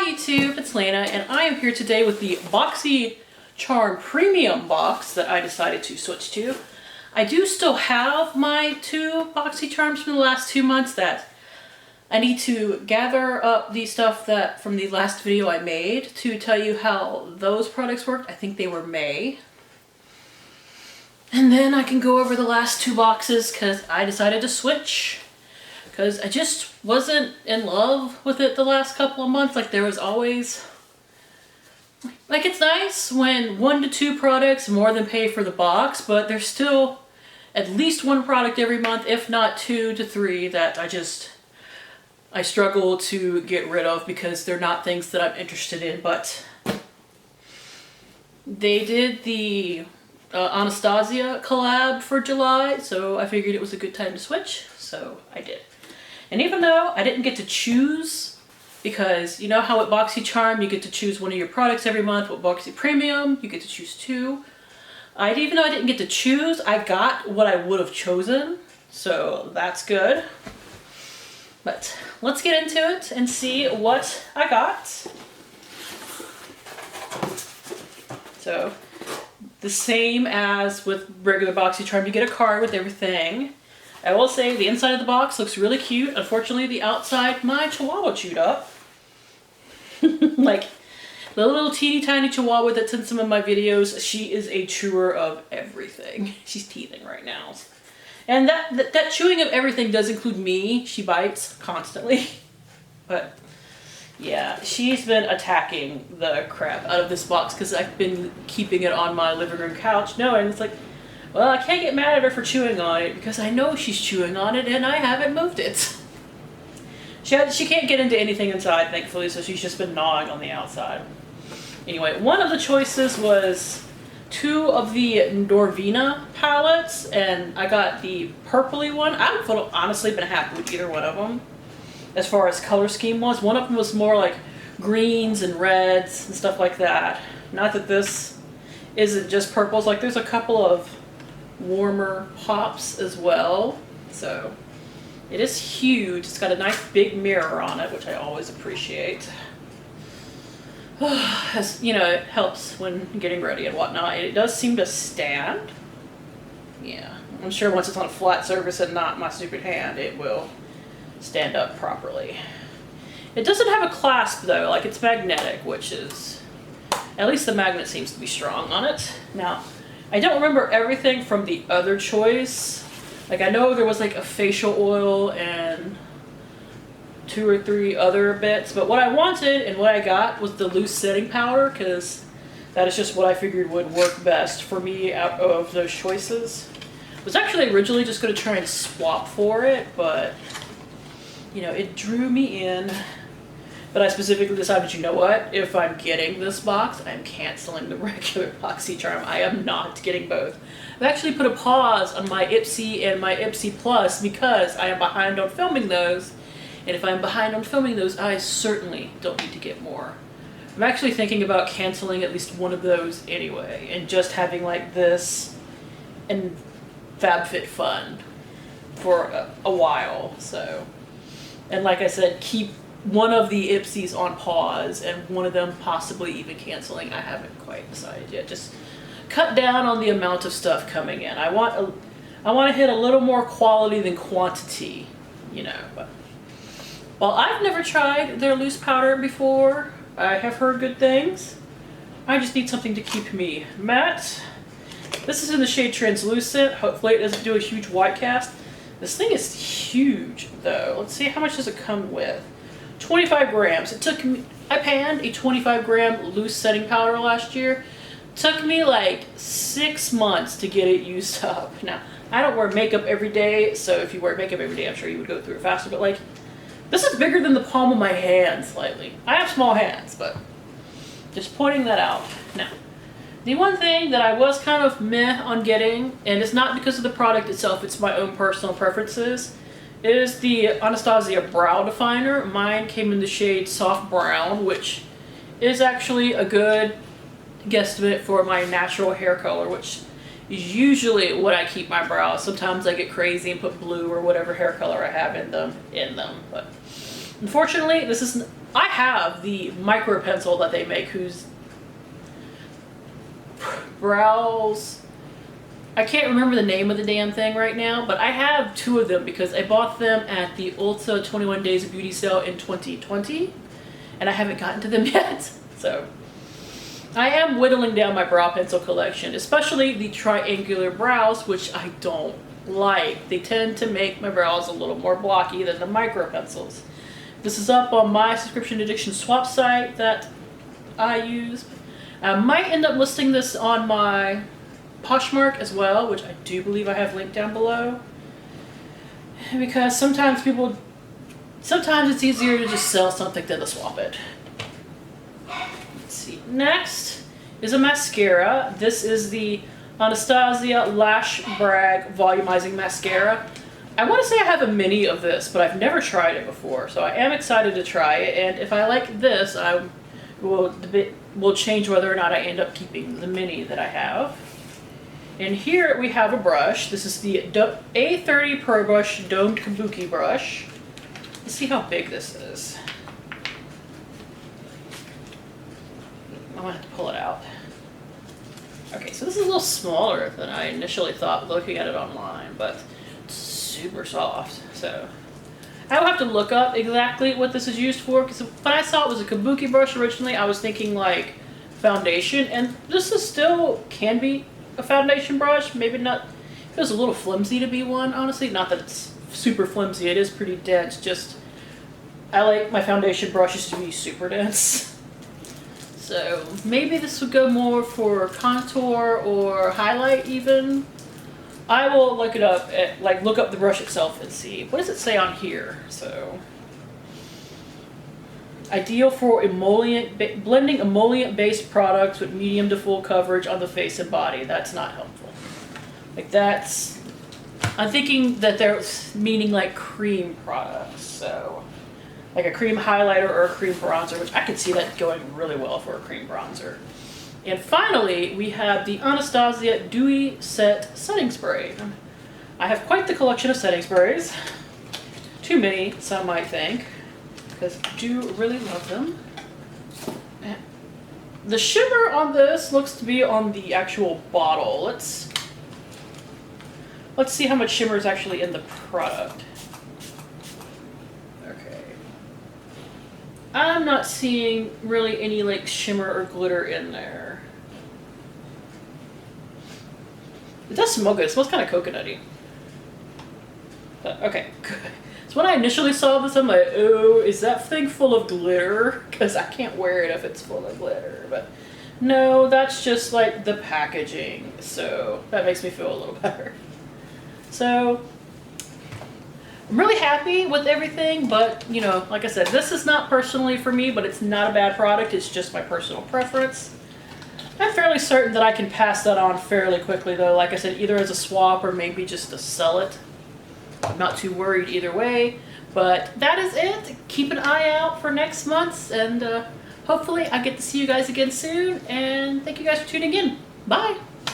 Hi YouTube, it's Lana, and I am here today with the Boxycharm Premium box that I decided to switch to. I do still have my two Boxycharms from the last 2 months that I need to gather up the stuff that from the last video I made to tell you how those products worked. I think they were May. And then I can go over the last two boxes because I decided to switch. Because I just wasn't in love with it the last couple of months. Like there was always, like it's nice when 1 to 2 products more than pay for the box, but there's still at least 1 product every month, if not 2 to 3 that I struggle to get rid of because they're not things that I'm interested in. But they did the Anastasia collab for July, so I figured it was a good time to switch, so I did. And even though I didn't get to choose, because you know how at Boxycharm you get to choose one of your products every month, with Boxy Premium you get to choose 2. Even though I didn't get to choose, I got what I would have chosen, so that's good. But let's get into it and see what I got. So the same as with regular Boxycharm, you get a card with everything. I will say the inside of the box looks really cute. Unfortunately, the outside, my chihuahua chewed up. Like the little teeny tiny chihuahua that's in some of my videos, she is a chewer of everything. She's teething right now. And that chewing of everything does include me. She bites constantly. But yeah, she's been attacking the crap out of this box because I've been keeping it on my living room couch knowing it's like, well, I can't get mad at her for chewing on it because I know she's chewing on it and I haven't moved it. She can't get into anything inside, thankfully, so she's just been gnawing on the outside. Anyway, one of the choices was 2 of the Norvina palettes, and I got the purpley one. I would have honestly been happy with either one of them as far as color scheme was. One of them was more like greens and reds and stuff like that. Not that this isn't just purples, like there's a couple of warmer pops as well. So it is huge. It's got a nice big mirror on it, which I always appreciate. As you know, it helps when getting ready and whatnot. It does seem to stand. Yeah, I'm sure once it's on a flat surface and not my stupid hand, it will stand up properly. It doesn't have a clasp though, like it's magnetic, which is, at least the magnet seems to be strong on it. Now, I don't remember everything from the other choice. Like I know there was like a facial oil and 2 or 3 other bits, but what I wanted and what I got was the loose setting powder because that is just what I figured would work best for me out of those choices. I was actually originally just going to try and swap for it, but you know, it drew me in. But I specifically decided, you know what, if I'm getting this box, I'm canceling the regular Boxycharm. I am not getting both. I've actually put a pause on my Ipsy and my Ipsy Plus because I am behind on filming those. And if I'm behind on filming those, I certainly don't need to get more. I'm actually thinking about canceling at least one of those anyway, and just having like this and FabFitFun for a while. So, and like I said, keep one of the Ipsies on pause and one of them possibly even canceling. I haven't quite decided yet. Just cut down on the amount of stuff coming in. I want to hit a little more quality than quantity, you know. But while I've never tried their loose powder before, I have heard good things. I just need something to keep me matte. This is in the shade Translucent. Hopefully it doesn't do a huge white cast. This thing is huge though. Let's see, how much does it come with? 25 grams. It took me, I panned a 25 gram loose setting powder last year. It took me like 6 months to get it used up. Now, I don't wear makeup every day, so if you wear makeup every day, I'm sure you would go through it faster, but like, this is bigger than the palm of my hand slightly. I have small hands, but just pointing that out. Now, the one thing that I was kind of meh on getting, and it's not because of the product itself, it's my own personal preferences, is the Anastasia Brow Definer. Mine came in the shade Soft Brown, which is actually a good guesstimate for my natural hair color, which is usually what I keep my brows. Sometimes I get crazy and put blue or whatever hair color I have in them. But unfortunately, this is I have the micro pencil that they make, whose brows, I can't remember the name of the damn thing right now, but I have 2 of them because I bought them at the Ulta 21 Days of Beauty sale in 2020, and I haven't gotten to them yet. So I am whittling down my brow pencil collection, especially the triangular brows, which I don't like. They tend to make my brows a little more blocky than the micro pencils. This is up on my subscription addiction swap site that I use. I might end up listing this on my Poshmark as well, which I do believe I have linked down below. Because sometimes it's easier to just sell something than to swap it. Let's see. Next is a mascara. This is the Anastasia Lash Brag Volumizing Mascara. I want to say I have a mini of this, but I've never tried it before, so I am excited to try it, and if I like this, I will change whether or not I end up keeping the mini that I have. And here we have a brush. This is the A30 Pro Brush Domed Kabuki brush. Let's see how big this is. I'm gonna have to pull it out. Okay, so this is a little smaller than I initially thought looking at it online, but it's super soft. So I will have to look up exactly what this is used for, because when I saw it was a kabuki brush originally, I was thinking like foundation, and this is still can be a foundation brush. Maybe not, it feels a little flimsy to be one, honestly. Not that it's super flimsy, it is pretty dense, just I like my foundation brushes to be super dense. So maybe this would go more for contour or highlight even. I will look it up, look up the brush itself and see. What does it say on here? So, ideal for blending emollient-based products with medium to full coverage on the face and body. That's not helpful. Like that's, I'm thinking that they're meaning like cream products. So, like a cream highlighter or a cream bronzer, which I could see that going really well for a cream bronzer. And finally, we have the Anastasia Dewy Set Setting Spray. I have quite the collection of setting sprays. Too many, some might think, because I do really love them. The shimmer on this looks to be on the actual bottle. Let's see how much shimmer is actually in the product. Okay. I'm not seeing really any like shimmer or glitter in there. It does smell good. It smells kind of coconutty. But, okay, good. So when I initially saw this, I'm like, oh, is that thing full of glitter? Because I can't wear it if it's full of glitter. But no, that's just like the packaging. So that makes me feel a little better. So I'm really happy with everything, but you know, like I said, this is not personally for me, but it's not a bad product. It's just my personal preference. I'm fairly certain that I can pass that on fairly quickly though. Like I said, either as a swap or maybe just to sell it. I'm not too worried either way, but that is it. Keep an eye out for next month's, and hopefully I get to see you guys again soon, and thank you guys for tuning in. Bye!